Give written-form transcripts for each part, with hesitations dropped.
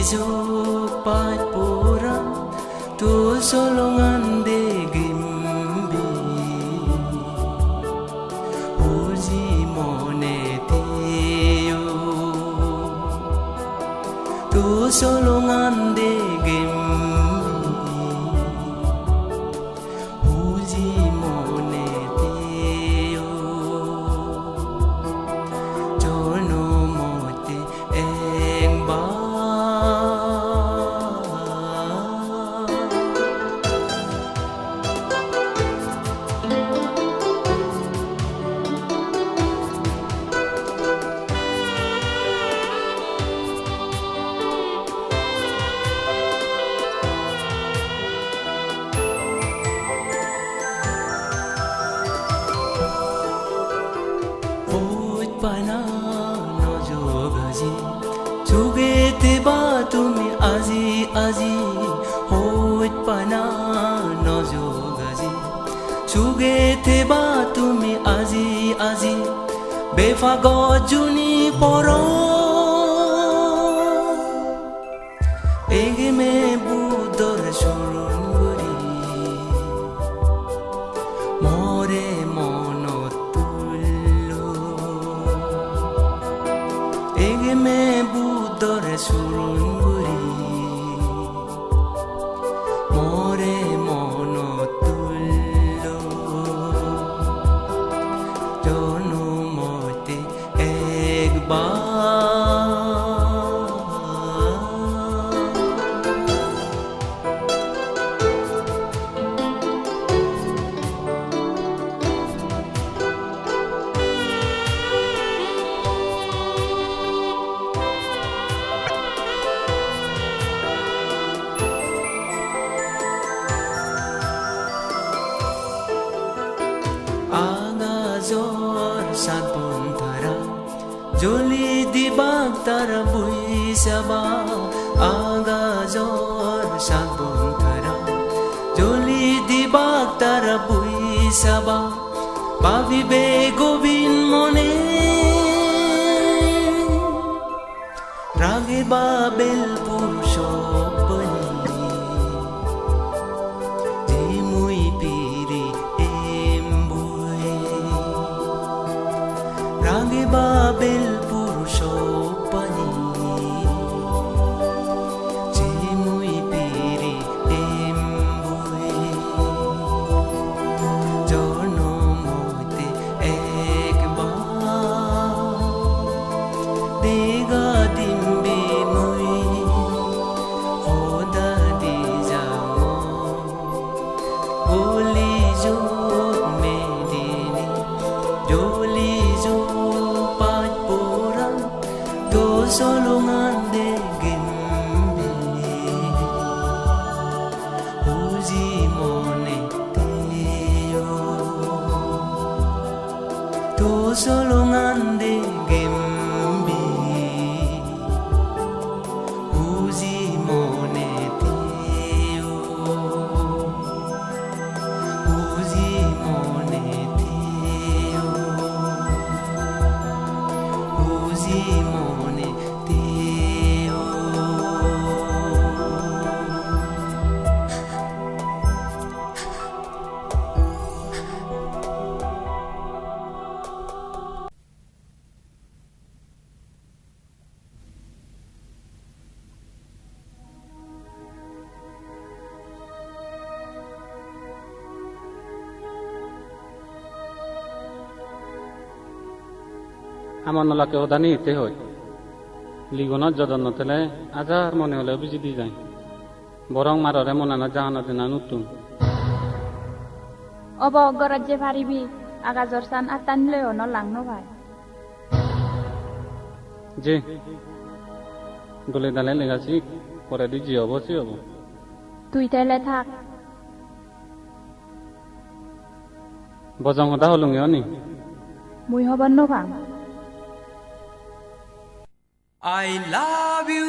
Pat pura tu solongan de gimbi Uji monetio tu solongan de gimbi Uji monetio Jono mote engba Pana no jogaji chugete ba tumi aji aji hoit pana no jogaji chugete ba tumi aji aji befago juni poro ege me budor shoron gori more Ege me budore surunguri More mono tullo Jono mote egba Agazor sabon tara Joli dibag tara bui saba Agazor sabon tara Joli dibag tara bui saba Babi be gobin mone Rage babel pusho Babel purushopani Jimui piri embue Jono mote ekba Dega dimbi mui Hoda di jamo Goli jo medini Joli jo solongan de gimbi Uji monetio Tu solongan de gimbi Uji monetio Uji monetio Uji আমার নলাকে ওদানি ইতে হয় লিগনত যদন নথলে আজার মনে হলে বুঝি দি যায় বরং মাররে মনানা জাহানা দিনা নতুন অব অগরাজ্যে পারিবি আগাজর সান আতানলে অন লাংনো ভাই যে গলে দালে লেগাছি পরে দি জি অবশ্যই হব তুই তাইলে থাক বজং হতা হলুঙে অনি মুই হবার ন ভাং I love you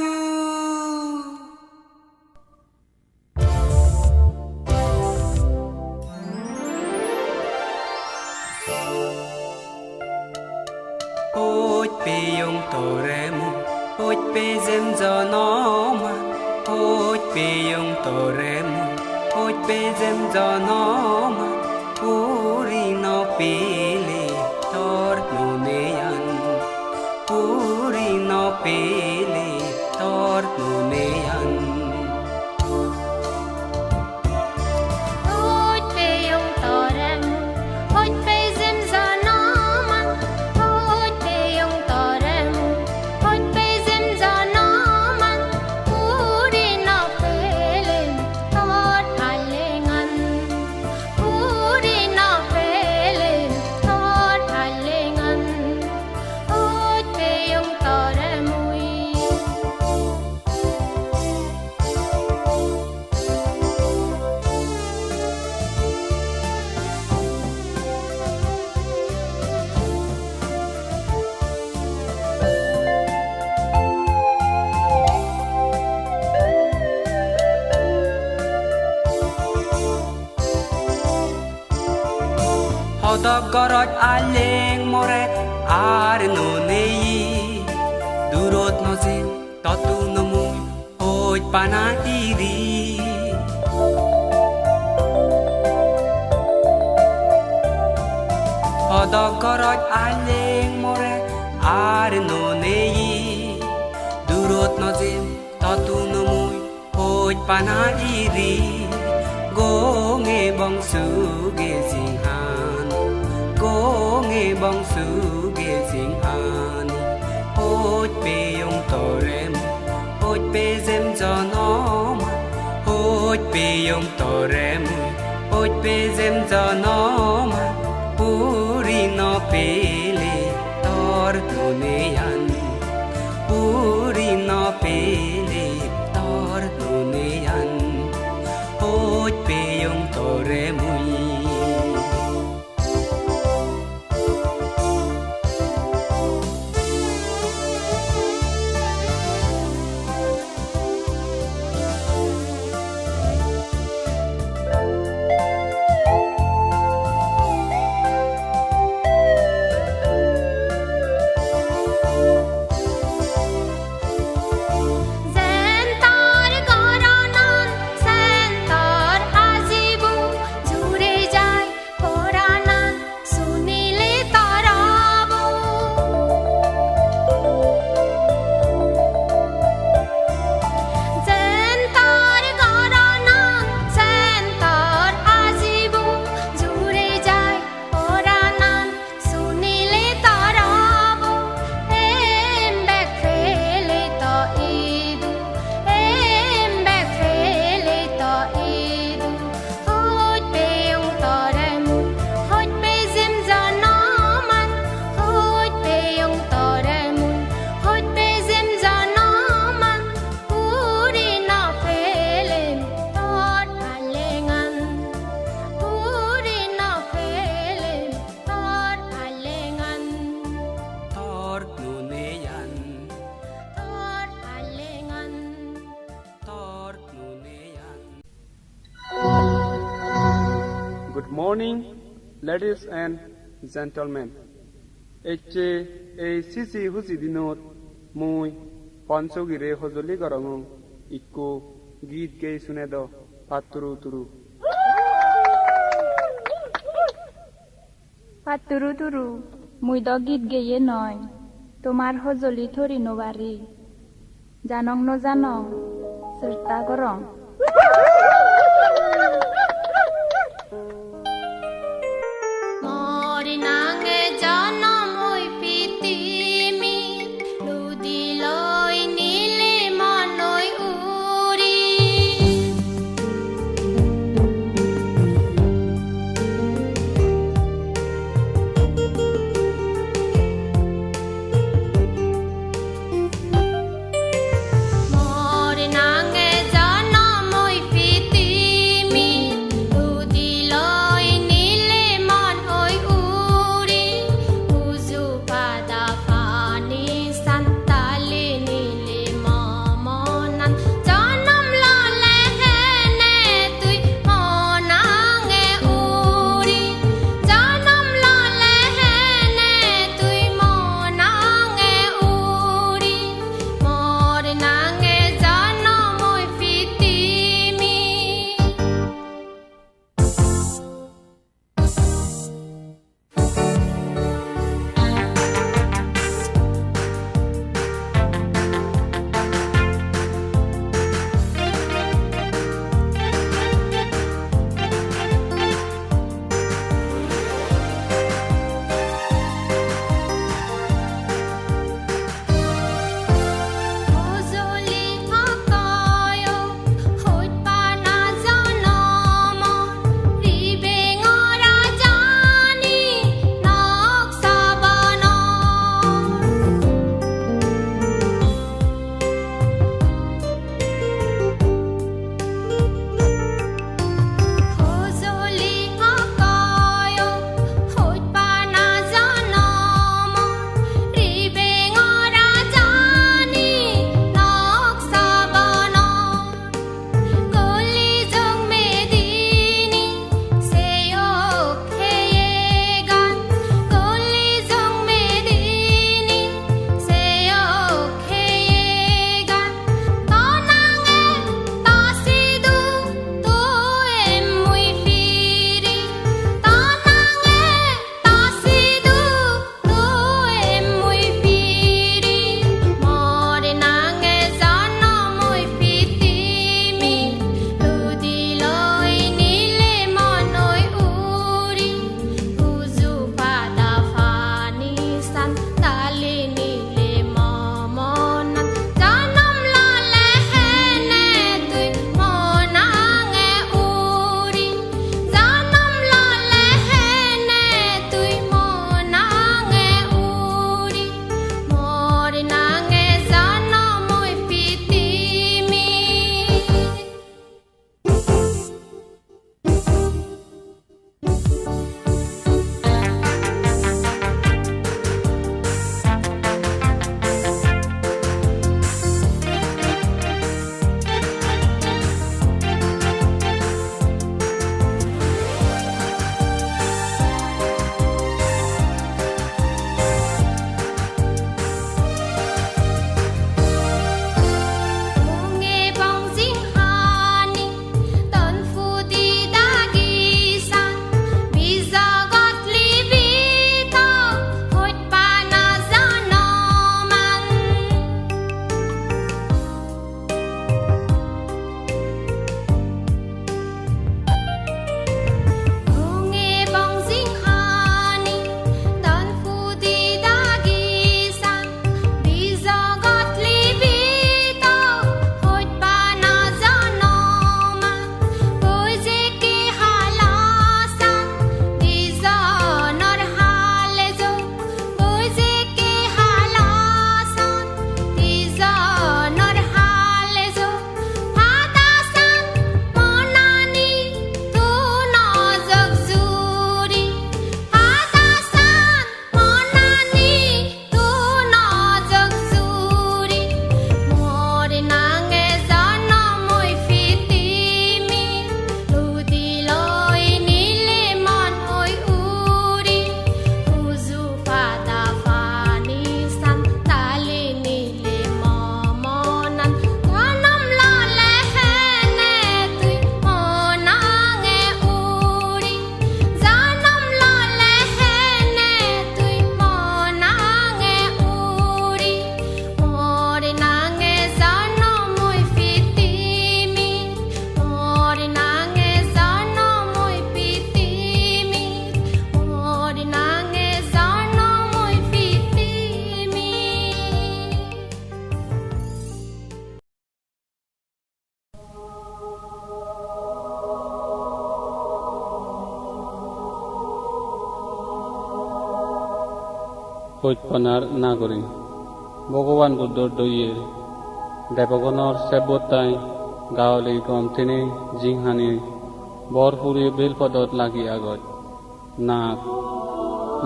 Ôi pe yong toremu ôi pe dêm giờ nó mà hôi pe yung tổ rem hôi pe dêm giờ nó mà puri no pele tor no neyan puri no pele tor no neyan Hodok goroj aleng more ar no nei durot no zin totu no muy hoj pana iri Hodok goroj aleng more ar no nei durot no zin totu no muy hoj pana iri go nge bong su ge sing Go nghe bong su ge sing han hoj pe yung to rem hoj pe zem cho nó mà hoj pe yung to rem hoj pe zem cho nó mà puri no pe le tor no neyan puri no pe le tor no neyan hoj pe yung to rem Good morning, ladies and gentlemen. Sisi husidinot mui pansogire hojoli garango ikko git ge sunedo paturu turu. Paturu turu মুই দ গীত গেয়ে নয় তোমার হজলি থরি নোবারি জানং ন জানং চেষ্টা করং More nange jana কৈতপনাৰ নাগৰিক ভগৱান বুদ্ধৰ দৈয়ে দেৱগণৰ সেৱতাই গাঁৱলৈ গমথেনে জিংহানি বৰপুৰি বেলপদত লাগি আগত নাক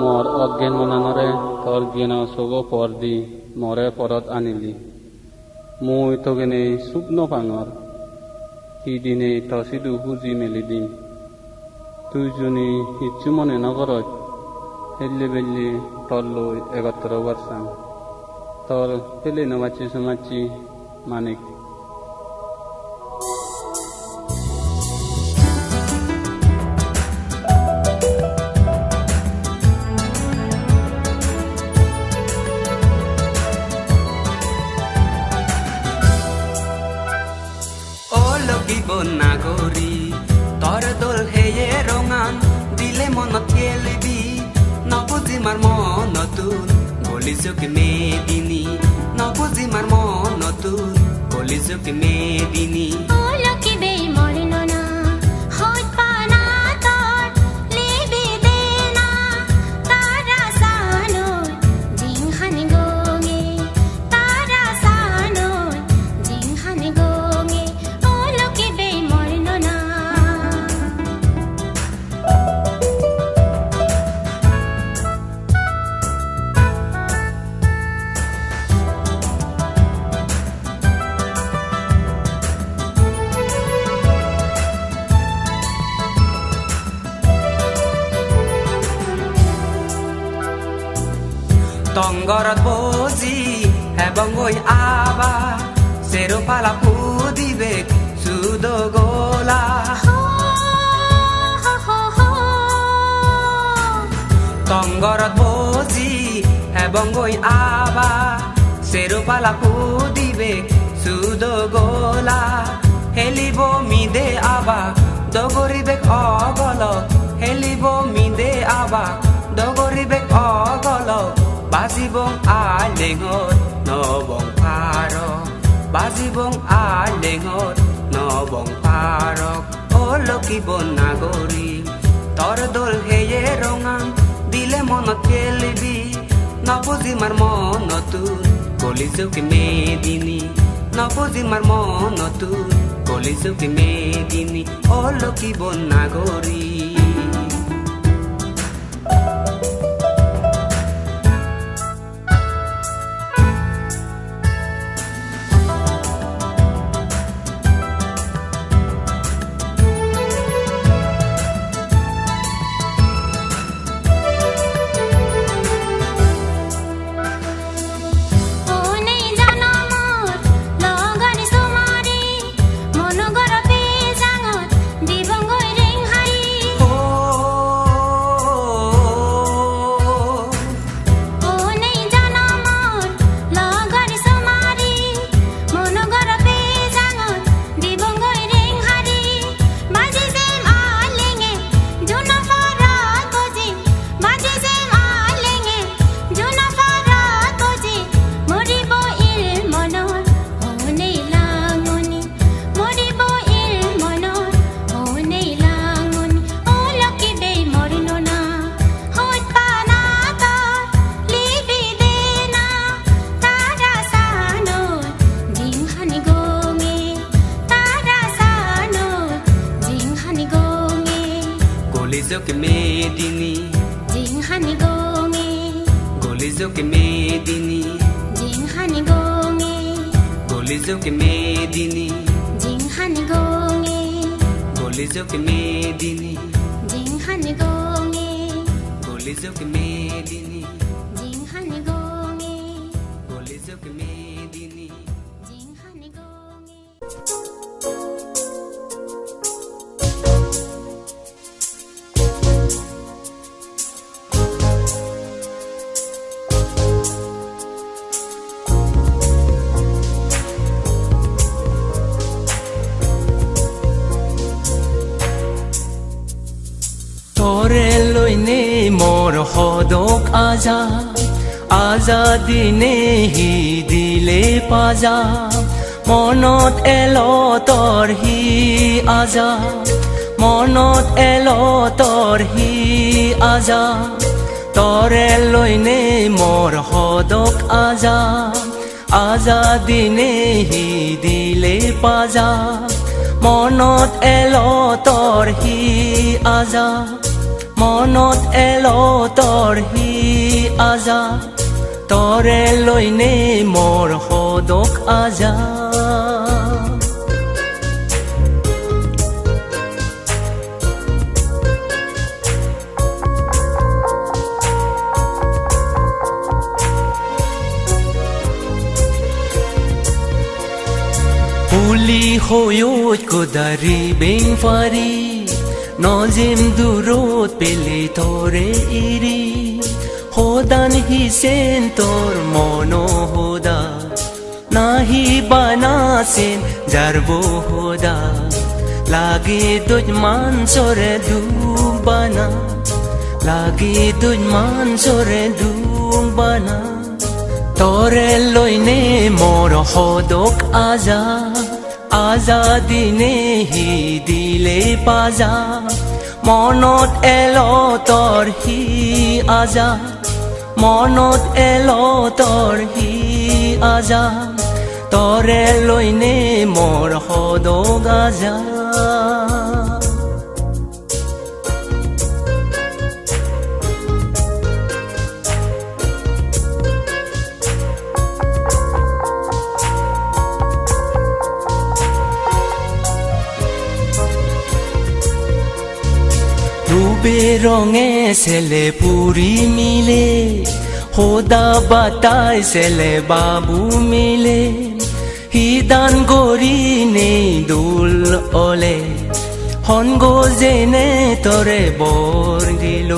মোৰ অজ্ঞান মনানৰে তোৰ জ্ঞান চগ পৰ দি মৰে পৰত আনিলি মই তগেনে চুপ নপাঙৰ সিদিনে তচিদু খুজি মেলি দিম তুইজনী ইচ্ছু মনে নগৰত হেল্লি বেল্লি তোৰ লৈ ৭১ বৰ্ষাং তোৰ পেলে নমাচ্ছি সমাচ্ছি মানিক নাগৰি তোৰ দোল হেয়ে ৰঙান দিলে মনত খেলিবি নবুজি মাৰ মনতুন বলিছো কি মেদিনী নবুজি মাৰ মনতুন বলিছো কি মেদিনী টংগৰত বজি হেবংগৈ আবা চেৰপালা পুদিবে চুদ গোলা টংগৰত বজি হেবংগৈ আবা চেৰপালা পুদিবে চুদ গোলা হেলিব মিদে আবা দগৰিবে অগল হেলিব মিদে আবা দগৰিবে অগল বাজিবং আলেঙত নবং পাৰক বাজিবং আলেঙত নবং পাৰক লকিব নাগৰি তোৰ দোল হেয়ে ৰঙান দিলে মনত খেলিবি নবুজি মাৰ মনতুন কলিছো কি মেদিনী নবুজি মাৰ মনতুন কলিছো কি মেদিনী লকিব নাগৰি Golizo medini jinghani gonge Golizo medini jinghani gonge Golizo medini jinghani gonge Golizo medini jinghani gonge Golizo medini jinghani gonge Golizo medini jinghani gonge তোরে লইনে মোর হদক আজা আজাদি নেহি দিলে পাজা মনত এলো তোর হি আজা মনত এলো তোর হি আজা তৰে লৈনে মোৰ সদক আজাদিনে সি দিলে পাজা মনত এলো তৰ সি আজা মনত এলো তৰ সি আজা তৰে লৈনে মোৰ সদক আজা Uli hoyot kodari beng fari Nozim durot pele tore iri Hodan hi sen tor mono hoda Nahi banasin jarbo hoda Lagi tuj man sore dubana Lagi tuj man sore dubana তৰে লৈনে মোৰ সদক আজাদিনে সি দিলে পাজা মনত এলো তৰ সি আজা মনত এলো তৰ সি আজা তৰে লৈনে মোৰ সদক আজা বেরঙে ছেলে পুরি মিলে হোদা বাতাই ছেলে বাবু মিলে হিদান গরি নেই দোল অলে হনগো জেনে তরে বর গিল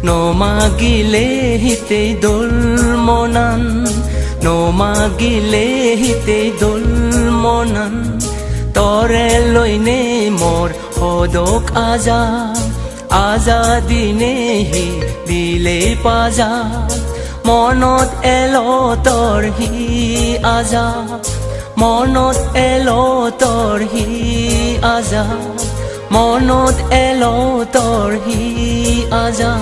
নমাগিলে হিতে দোল মনান নমাগিলে হিতে দোল মনান তরে লৈনে মোর সদক আজাদিনে সি দিলে পাজা মনত এলো তৰ সি আজা মনত এলো তৰ সি আজা মনত এলো তৰ সি আজা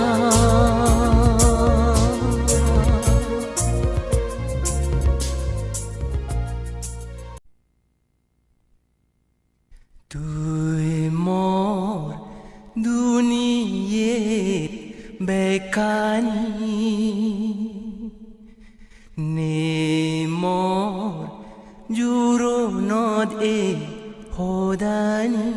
তুই মোৰ দুনিয়েত বেকানি নে মোৰ জোৰণত সদানি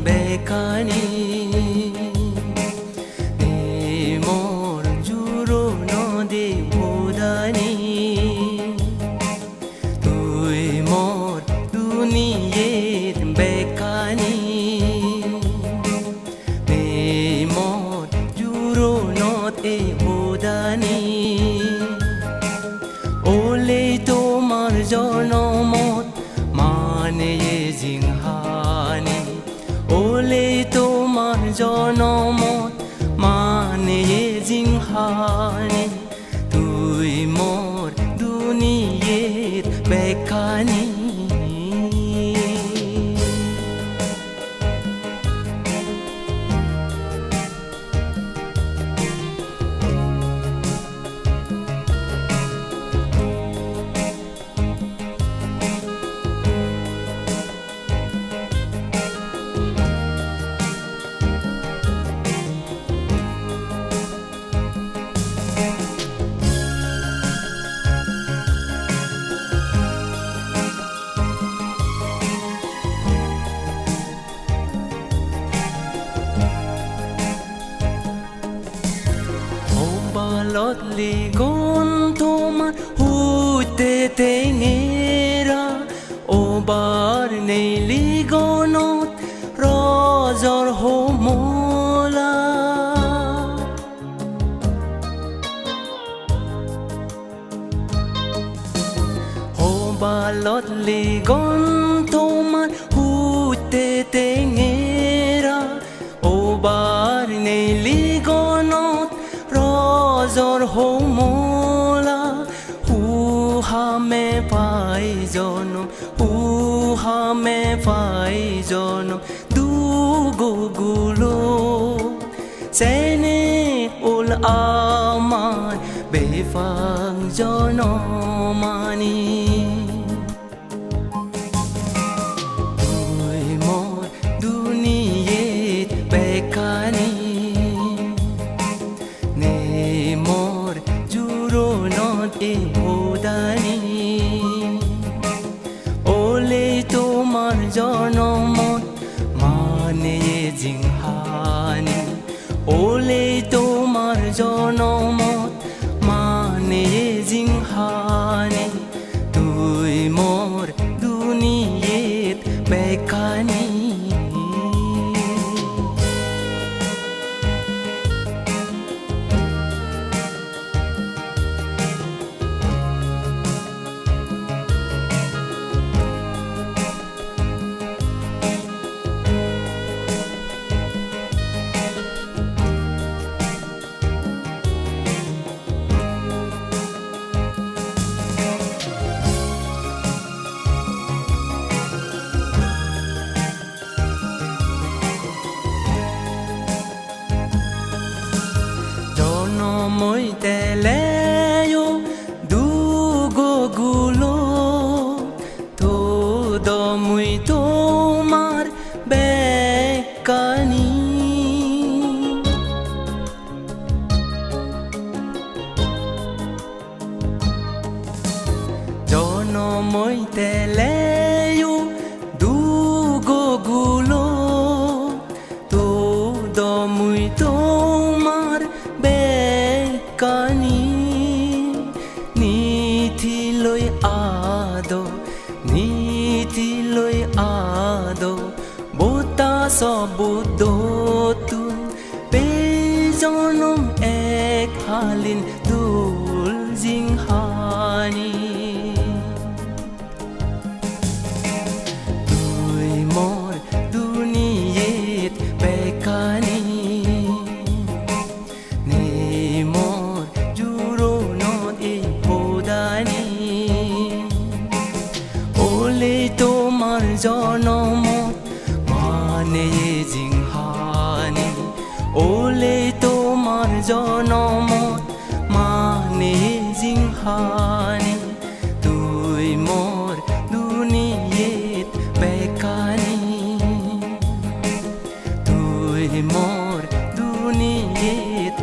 বেকানি মোর জুরো নদে ভোদানি তুই মোর দুনিয়ের বেকানি মোর জুরো নদে ভোদানি ওলে তোমার জনমত মানে জিংহানি ওলে তোমার জনমত মানে জিংহানি তুই মোর দুনিয়ের বেকানি বালতলি গুণ তোমার হুতে টেঙেৰা ওবাৰ নেলি গণত ৰজৰ হোমলা কালত লিগন তোমাৰ হুতে টেঙেৰা ওবাৰ নেই লিগনত ৰজৰ হোমলা উহামে পাই জনম উহামে পাই জনম দুগুগুলো চেনে উল আমার বেফাং জনমানি তুই মোর দুনিয়েত বেকানি নে মোর জুরনত এ ভোদানি ওলে তোমার জনমত মানে জিংহানি ওলে তোমার জনমত মানে জিংহানি তুই মোর দুনিয়েত বেকানি জনমই তেলেও দুগুগুলো তো দমুই তোমার বেকানি জনমই তেলেও দুগুগুলো তো দমুই তোমার বেকানি নীতিলৈ আদো বতাস বুদ্ধতুন পেজনম এক হালিন দুল জিংহানি তুই মোর দুনিয়েত বেকানি নে মোর জুরনত এ ভোদানি ওলে তোমার জনমত মানে জিংহানি ওলে তোমার জনমত মানে জিংহানি তুই মোর দুনিয়েত বেকানি তুই মোর দুনিয়েত